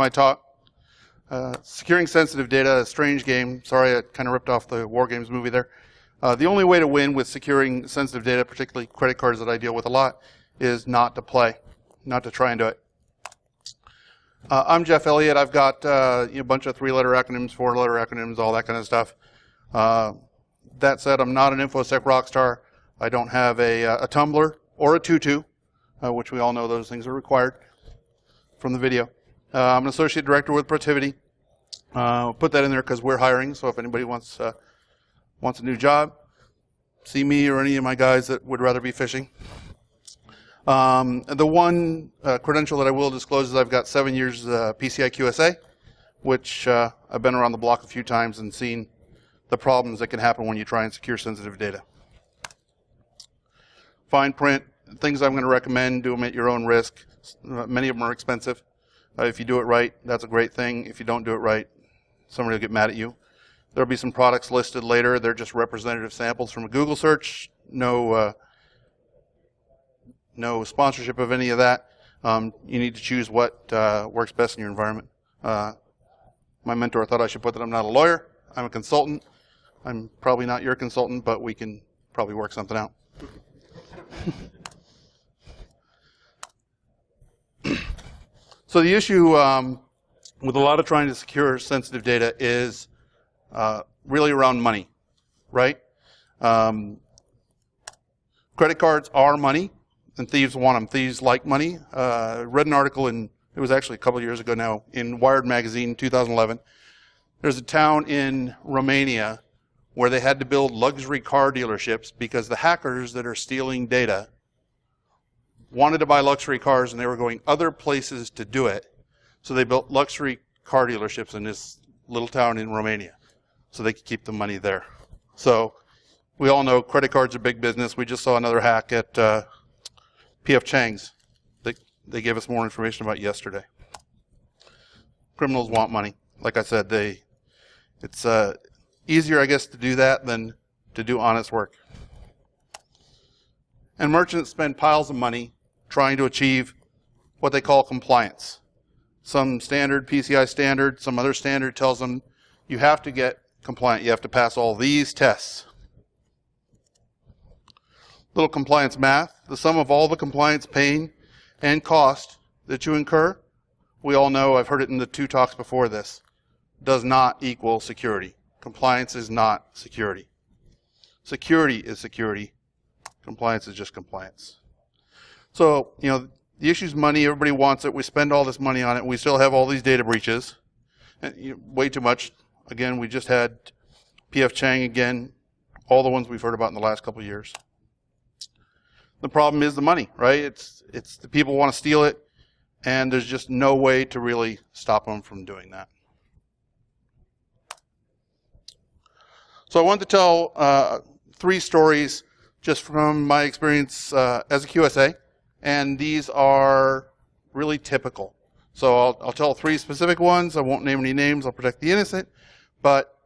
I talk. Securing sensitive data, a strange game. Sorry, I kind of ripped off the War Games movie there. The only way to win with securing sensitive data, particularly credit cards that I deal with a lot, is not to play, not to try and do it. I'm Jeff Elliot. I've got a bunch of 3-letter acronyms, 4-letter acronyms, all that kind of stuff. That said, I'm not an InfoSec rock star. I don't have a Tumblr or a tutu, which we all know those things are required from the video. I'm an associate director with Protiviti. Put that in there because we're hiring, so if anybody wants a new job, see me or any of my guys that would rather be fishing. The one credential that I will disclose is I've got 7 years PCI QSA, which I've been around the block a few times and seen the problems that can happen when you try and secure sensitive data. Fine print, things I'm going to recommend, do them at your own risk. Many of them are expensive. If you do it right, that's a great thing. If you don't do it right, somebody will get mad at you. There'll be some products listed later. They're just representative samples from a Google search. No sponsorship of any of that. You need to choose what works best in your environment. My mentor thought I should put that I'm not a lawyer. I'm a consultant. I'm probably not your consultant, but we can probably work something out. So the issue with a lot of trying to secure sensitive data is really around money, right? Credit cards are money, and thieves want them. Thieves like money. Read an article it was actually a couple of years ago now, in Wired magazine, 2011. There's a town in Romania where they had to build luxury car dealerships because the hackers that are stealing data wanted to buy luxury cars and they were going other places to do it. So they built luxury car dealerships in this little town in Romania so they could keep the money there. So we all know credit cards are big business. We just saw another hack at P.F. Chang's that they gave us more information about yesterday. Criminals want money. Like I said, it's easier, I guess, to do that than to do honest work. And merchants spend piles of money trying to achieve what they call compliance. Some standard, PCI standard, some other standard tells them you have to get compliant. You have to pass all these tests. Little compliance math. The sum of all the compliance pain and cost that you incur, we all know, I've heard it in the 2 talks before this, does not equal security. Compliance is not security. Security is security. Compliance is just compliance. So, the issue is money. Everybody wants it. We spend all this money on it. We still have all these data breaches. Way too much. Again, we just had P.F. Chang again. All the ones we've heard about in the last couple of years. The problem is the money, right? It's the people want to steal it, and there's just no way to really stop them from doing that. So I want to tell 3 stories just from my experience as a QSA, and these are really typical. So I'll tell 3 specific ones. I won't name any names. I'll protect the innocent, but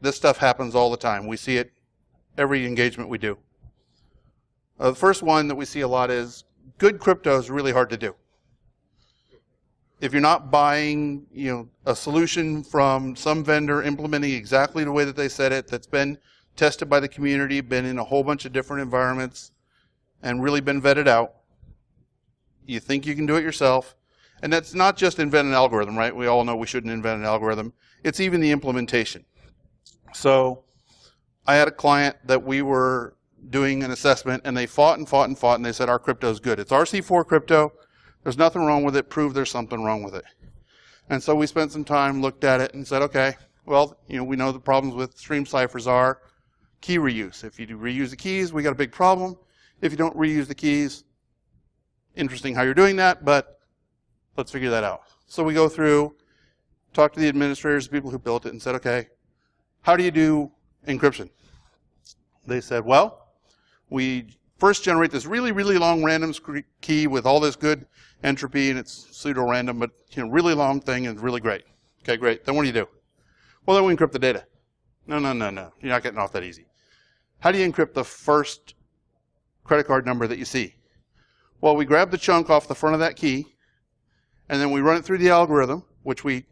this stuff happens all the time. We see it every engagement we do. The first one that we see a lot is good crypto is really hard to do. If you're not buying, a solution from some vendor implementing exactly the way that they said it, that's been tested by the community, been in a whole bunch of different environments, and really been vetted out, you think you can do it yourself. And that's not just invent an algorithm, right? We all know we shouldn't invent an algorithm. It's even the implementation. So I had a client that we were doing an assessment, and they fought and fought and fought, and they said, our crypto is good. It's RC4 crypto. There's nothing wrong with it. Prove there's something wrong with it. And so we spent some time, looked at it, and said, okay, well, we know the problems with stream ciphers are key reuse. If you reuse the keys, we got a big problem. If you don't reuse the keys, interesting how you're doing that, but let's figure that out. So we go through, talk to the administrators, the people who built it, and said, okay, how do you do encryption? They said, well, we first generate this really, really long random key with all this good entropy, and it's pseudo-random, but really long thing and really great. Okay, great. Then what do you do? Well, then we encrypt the data. No. You're not getting off that easy. How do you encrypt the first credit card number that you see? Well, we grab the chunk off the front of that key, and then we run it through the algorithm, which we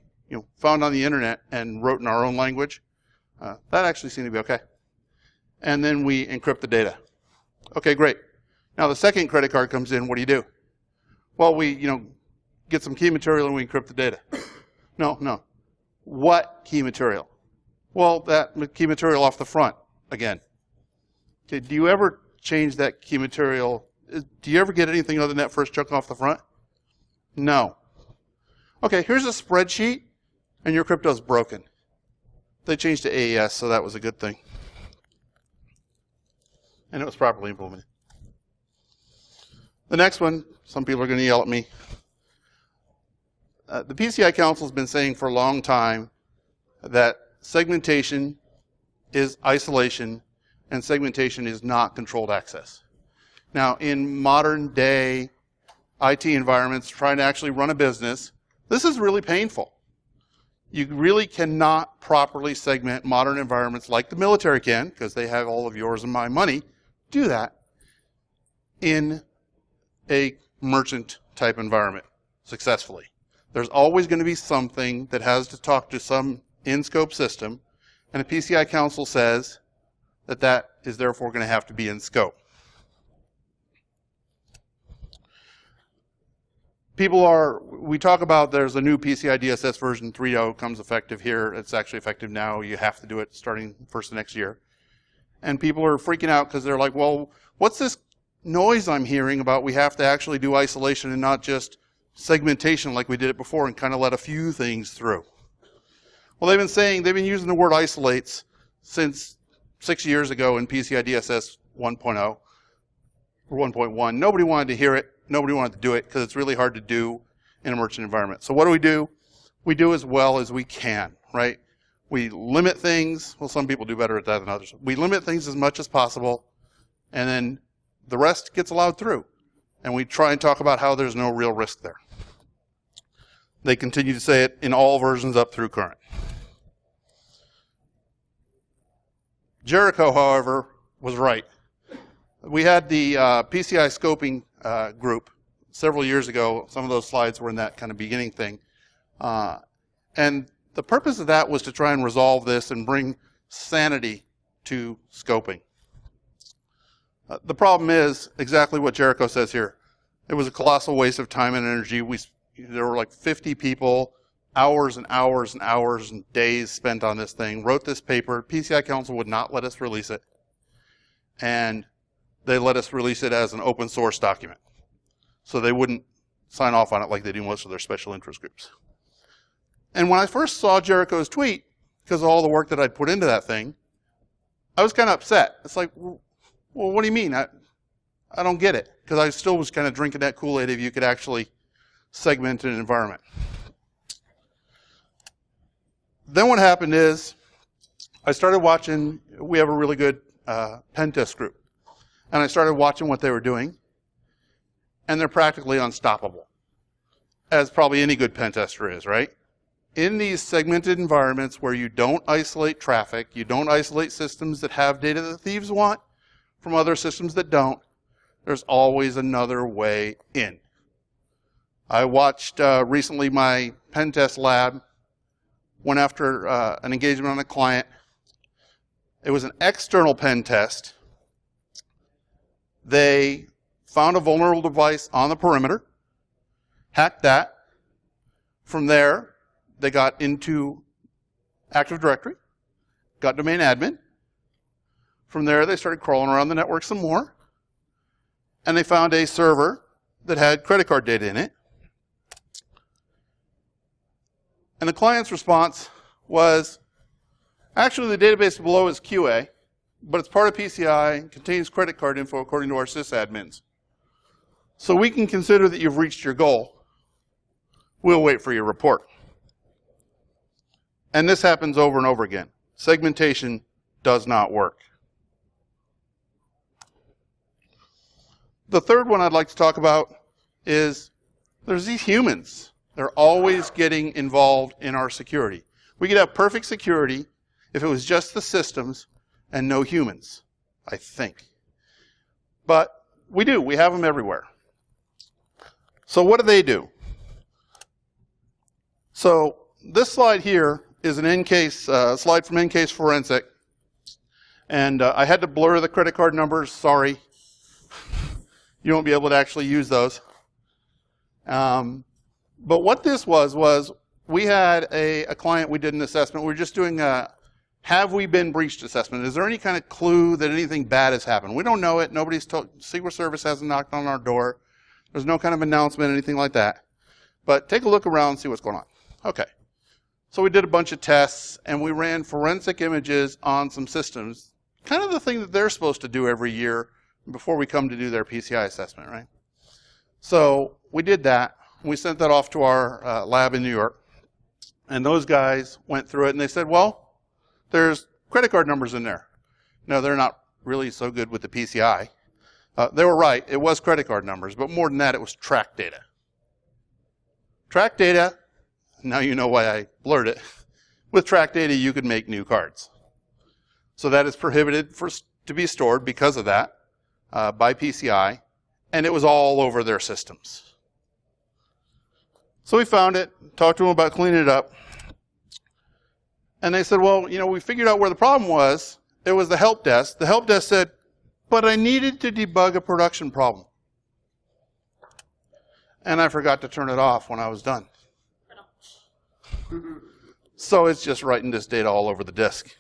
found on the internet and wrote in our own language. That actually seemed to be okay. And then we encrypt the data. Okay, great. Now the second credit card comes in. What do? Well, we get some key material and we encrypt the data. No. What key material? Well, that key material off the front again. Okay, do you ever change that key material? Do you ever get anything other than that first chunk off the front? No. Okay, here's a spreadsheet, and your crypto's broken. They changed to AES, so that was a good thing. And it was properly implemented. The next one, some people are going to yell at me. The PCI Council has been saying for a long time that segmentation is isolation and segmentation is not controlled access. Now, in modern day IT environments, trying to actually run a business, this is really painful. You really cannot properly segment modern environments like the military can, because they have all of yours and my money, do that in a merchant type environment successfully. There's always going to be something that has to talk to some in-scope system, and the PCI Council says that that is therefore going to have to be in scope. We talk about there's a new PCI DSS version 3.0 comes effective here. It's actually effective now. You have to do it starting first of next year. And people are freaking out because they're like, well, what's this noise I'm hearing about we have to actually do isolation and not just segmentation like we did it before and kind of let a few things through? Well, they've been using the word isolates since 6 years ago in PCI DSS 1.0 or 1.1. Nobody wanted to hear it. Nobody wanted to do it because it's really hard to do in a merchant environment. So what do? We do as well as we can, right? We limit things. Well, some people do better at that than others. We limit things as much as possible, and then the rest gets allowed through. And we try and talk about how there's no real risk there. They continue to say it in all versions up through current. Jericho, however, was right. We had the PCI scoping group several years ago. Some of those slides were in that kind of beginning thing. And the purpose of that was to try and resolve this and bring sanity to scoping. The problem is exactly what Jericho says here. It was a colossal waste of time and energy. There were like 50 people, hours and hours and hours and days spent on this thing, wrote this paper. PCI Council would not let us release it. And they let us release it as an open source document. So they wouldn't sign off on it like they do most of their special interest groups. And when I first saw Jericho's tweet, because of all the work that I'd put into that thing, I was kind of upset. It's like, well, what do you mean? I don't get it. Because I still was kind of drinking that Kool-Aid if you could actually segment an environment. Then what happened is I started watching, we have a really good pen test group. And I started watching what they were doing. And they're practically unstoppable, as probably any good pen tester is, right? In these segmented environments where you don't isolate traffic, you don't isolate systems that have data that thieves want from other systems that don't, there's always another way in. I watched recently my pen test lab went after an engagement on a client. It was an external pen test. They found a vulnerable device on the perimeter, hacked that. From there, they got into Active Directory, got domain admin. From there, they started crawling around the network some more, and they found a server that had credit card data in it. And the client's response was, actually, the database below is QA, but it's part of PCI and contains credit card info according to our sysadmins. So we can consider that you've reached your goal. We'll wait for your report. And this happens over and over again. Segmentation does not work. The third one I'd like to talk about is there's these humans. They're always getting involved in our security. We could have perfect security if it was just the systems and no humans, I think. But we do. We have them everywhere. So what do? So this slide here is an in-case slide from in-case forensic. And I had to blur the credit card numbers. Sorry. You won't be able to actually use those. But what this was we had a client, we did an assessment. We were just doing a have we been breached assessment. Is there any kind of clue that anything bad has happened? We don't know it. Nobody's told, Secret Service hasn't knocked on our door. There's no kind of announcement, anything like that. But take a look around and see what's going on. Okay. So we did a bunch of tests, and we ran forensic images on some systems. Kind of the thing that they're supposed to do every year before we come to do their PCI assessment, right? So we did that. We sent that off to our lab in New York. And those guys went through it, and they said, well, there's credit card numbers in there. No, they're not really so good with the PCI. They were right. It was credit card numbers. But more than that, it was track data. Track data, now you know why I blurred it. With track data, you could make new cards. So that is prohibited to be stored because of that by PCI. And it was all over their systems. So we found it, talked to them about cleaning it up. And they said, well, you know, we figured out where the problem was. It was the help desk. The help desk said, but I needed to debug a production problem. And I forgot to turn it off when I was done. So it's just writing this data all over the disk.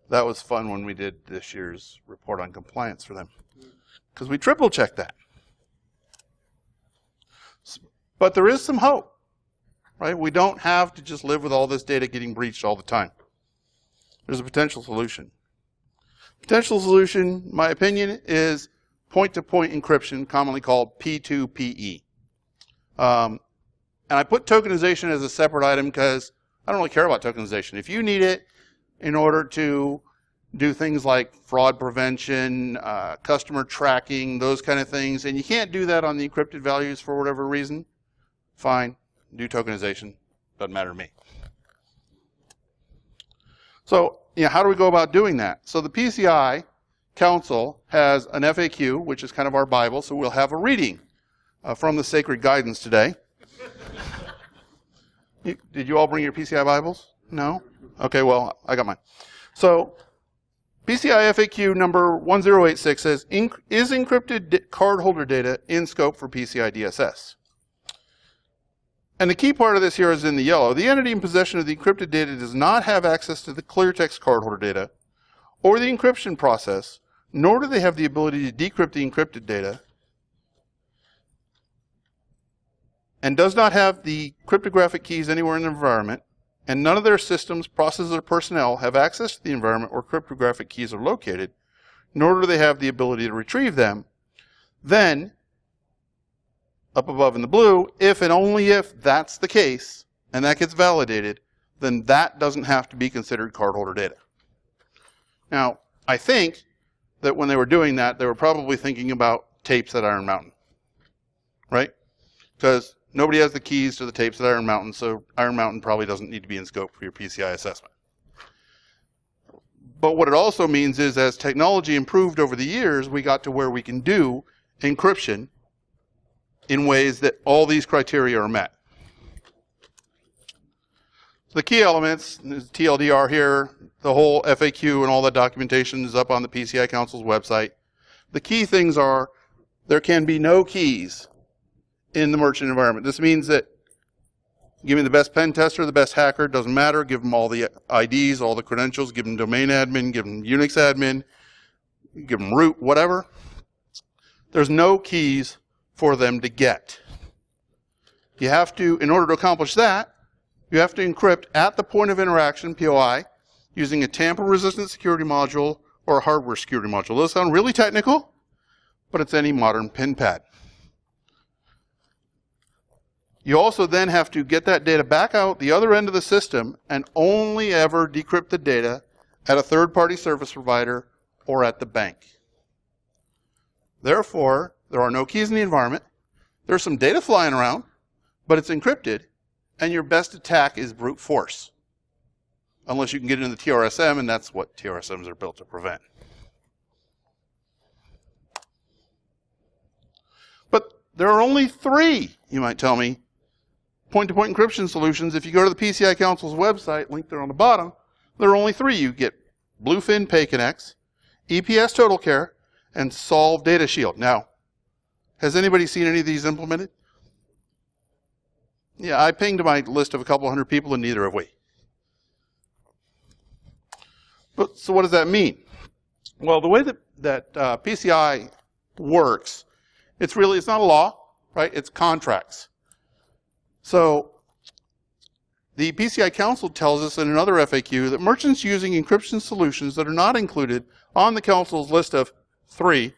That was fun when we did this year's report on compliance for them. Because we triple checked that. But there is some hope. Right? We don't have to just live with all this data getting breached all the time. There's a potential solution. Potential solution, in my opinion, is point-to-point encryption, commonly called P2PE. And I put tokenization as a separate item because I don't really care about tokenization. If you need it in order to do things like fraud prevention, customer tracking, those kind of things, and you can't do that on the encrypted values for whatever reason, fine. Do tokenization, doesn't matter to me. So, how do we go about doing that? So the PCI Council has an FAQ, which is kind of our Bible, so we'll have a reading from the sacred guidance today. Did you all bring your PCI Bibles? No? Okay, well, I got mine. So, PCI FAQ number 1086 says, is encrypted cardholder data in scope for PCI DSS? And the key part of this here is in the yellow. The entity in possession of the encrypted data does not have access to the cleartext cardholder data or the encryption process, nor do they have the ability to decrypt the encrypted data, and does not have the cryptographic keys anywhere in the environment, and none of their systems, processes, or personnel have access to the environment where cryptographic keys are located, nor do they have the ability to retrieve them, then up above in the blue, if and only if that's the case, and that gets validated, then that doesn't have to be considered cardholder data. Now, I think that when they were doing that, they were probably thinking about tapes at Iron Mountain, right? Because nobody has the keys to the tapes at Iron Mountain, so Iron Mountain probably doesn't need to be in scope for your PCI assessment. But what it also means is as technology improved over the years, we got to where we can do encryption in ways that all these criteria are met. So the key elements, is TLDR here, the whole FAQ and all that documentation is up on the PCI Council's website. The key things are there can be no keys in the merchant environment. This means that give me the best pen tester, the best hacker, doesn't matter, give them all the IDs, all the credentials, give them domain admin, give them Unix admin, give them root, whatever. There's no keys for them to get. You have to, in order to accomplish that, you have to encrypt at the point of interaction, POI, using a tamper-resistant security module or a hardware security module. Those sound really technical, but it's any modern pin pad. You also then have to get that data back out the other end of the system and only ever decrypt the data at a third-party service provider or at the bank. Therefore, there are no keys in the environment. There's some data flying around, but it's encrypted, and your best attack is brute force. Unless you can get into the TRSM, and that's what TRSMs are built to prevent. But there are only 3, you might tell me, point-to-point encryption solutions, if you go to the PCI Council's website, linked there on the bottom, there are only 3. You get Bluefin PayConnex, EPS Total Care, and Solve Data Shield. Now, has anybody seen any of these implemented? Yeah, I pinged my list of a couple hundred people, and neither have we. But, so what does that mean? Well, the way that PCI works, it's not a law, right? It's contracts. So the PCI Council tells us in another FAQ that merchants using encryption solutions that are not included on the Council's list of 3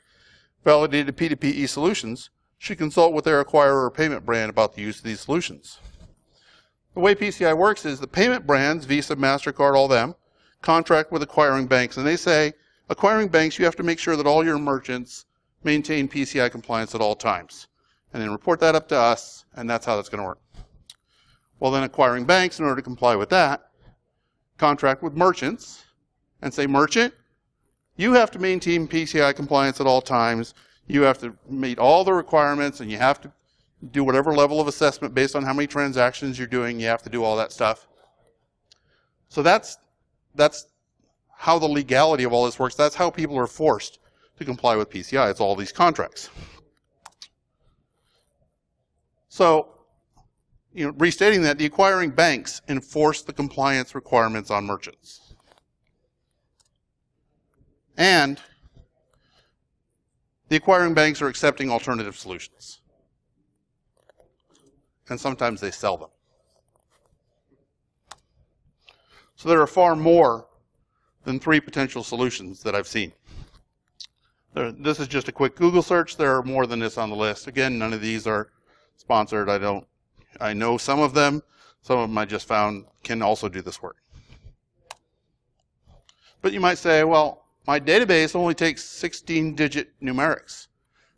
validated P2P solutions should consult with their acquirer or payment brand about the use of these solutions. The way PCI works is the payment brands, Visa, MasterCard, all them, contract with acquiring banks, and they say, acquiring banks, you have to make sure that all your merchants maintain PCI compliance at all times. And then report that up to us, and that's how that's going to work. Well, then acquiring banks, in order to comply with that, contract with merchants and say, merchant, you have to maintain PCI compliance at all times. You have to meet all the requirements, and you have to do whatever level of assessment based on how many transactions you're doing. You have to do all that stuff. So that's how the legality of all this works. That's how people are forced to comply with PCI. It's all these contracts. So, restating that, the acquiring banks enforce the compliance requirements on merchants. And the acquiring banks are accepting alternative solutions. And sometimes they sell them. So there are far more than 3 potential solutions that I've seen. This is just a quick Google search. There are more than this on the list. Again, none of these are sponsored. I know some of them. Some of them I just found can also do this work. But you might say, well, my database only takes 16-digit numerics,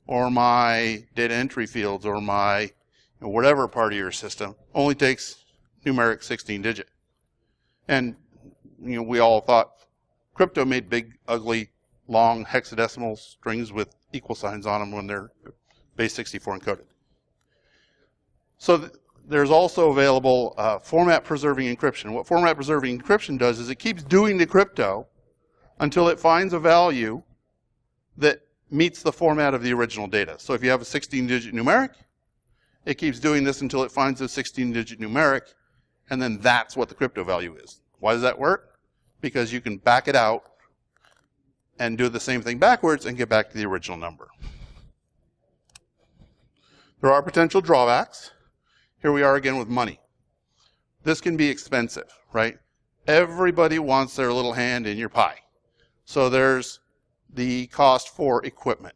or my data entry fields, or my whatever part of your system only takes numeric 16-digit. And we all thought crypto made big, ugly, long hexadecimal strings with equal signs on them when they're base 64 encoded. So there's also available format preserving encryption. What format preserving encryption does is it keeps doing the crypto until it finds a value that meets the format of the original data. So if you have a 16-digit numeric, it keeps doing this until it finds a 16-digit numeric, and then that's what the crypto value is. Why does that work? Because you can back it out and do the same thing backwards and get back to the original number. There are potential drawbacks. Here we are again with money. This can be expensive, right? Everybody wants their little hand in your pie. So there's the cost for equipment.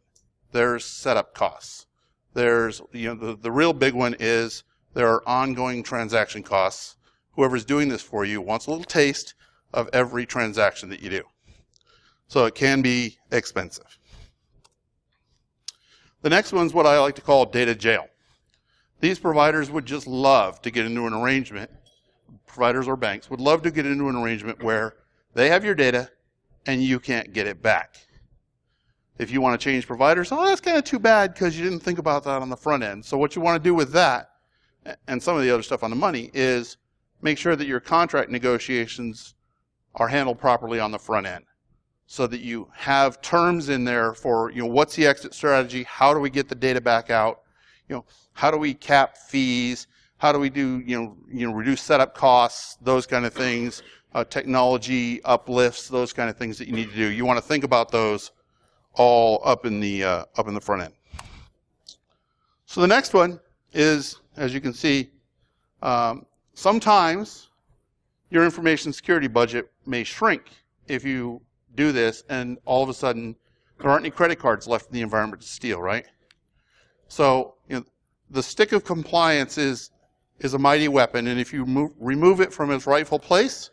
There's setup costs. There's, the real big one is there are ongoing transaction costs. Whoever's doing this for you wants a little taste of every transaction that you do. So it can be expensive. The next one's what I like to call data jail. These providers would just love to get into an arrangement, providers or banks would love to get into an arrangement where they have your data and you can't get it back. If you want to change providers, that's kind of too bad because you didn't think about that on the front end. So what you want to do with that, and some of the other stuff on the money, is make sure that your contract negotiations are handled properly on the front end, so that you have terms in there for, what's the exit strategy, how do we get the data back out, how do we cap fees, how do we do, reduce setup costs, those kind of things, technology uplifts, those kind of things that you need to do. You want to think about those all up in the front end. So the next one is, as you can see, sometimes your information security budget may shrink if you do this, and all of a sudden there aren't any credit cards left in the environment to steal, right? So the stick of compliance is a mighty weapon, and if you remove it from its rightful place,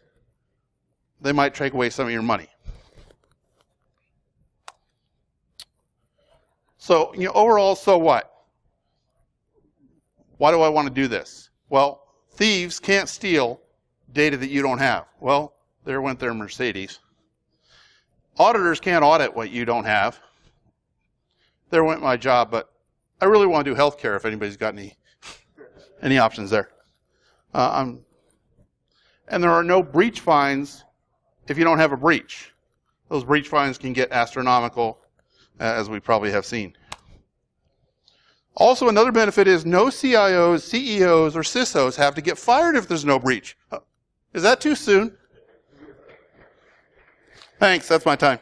they might take away some of your money. So, overall, so what? Why do I want to do this? Well, thieves can't steal data that you don't have. Well, there went their Mercedes. Auditors can't audit what you don't have. There went my job, but I really want to do healthcare if anybody's got any options there. And there are no breach fines if you don't have a breach. Those breach fines can get astronomical, as we probably have seen. Also, another benefit is no CIOs, CEOs, or CISOs have to get fired if there's no breach. Is that too soon? Thanks, that's my time.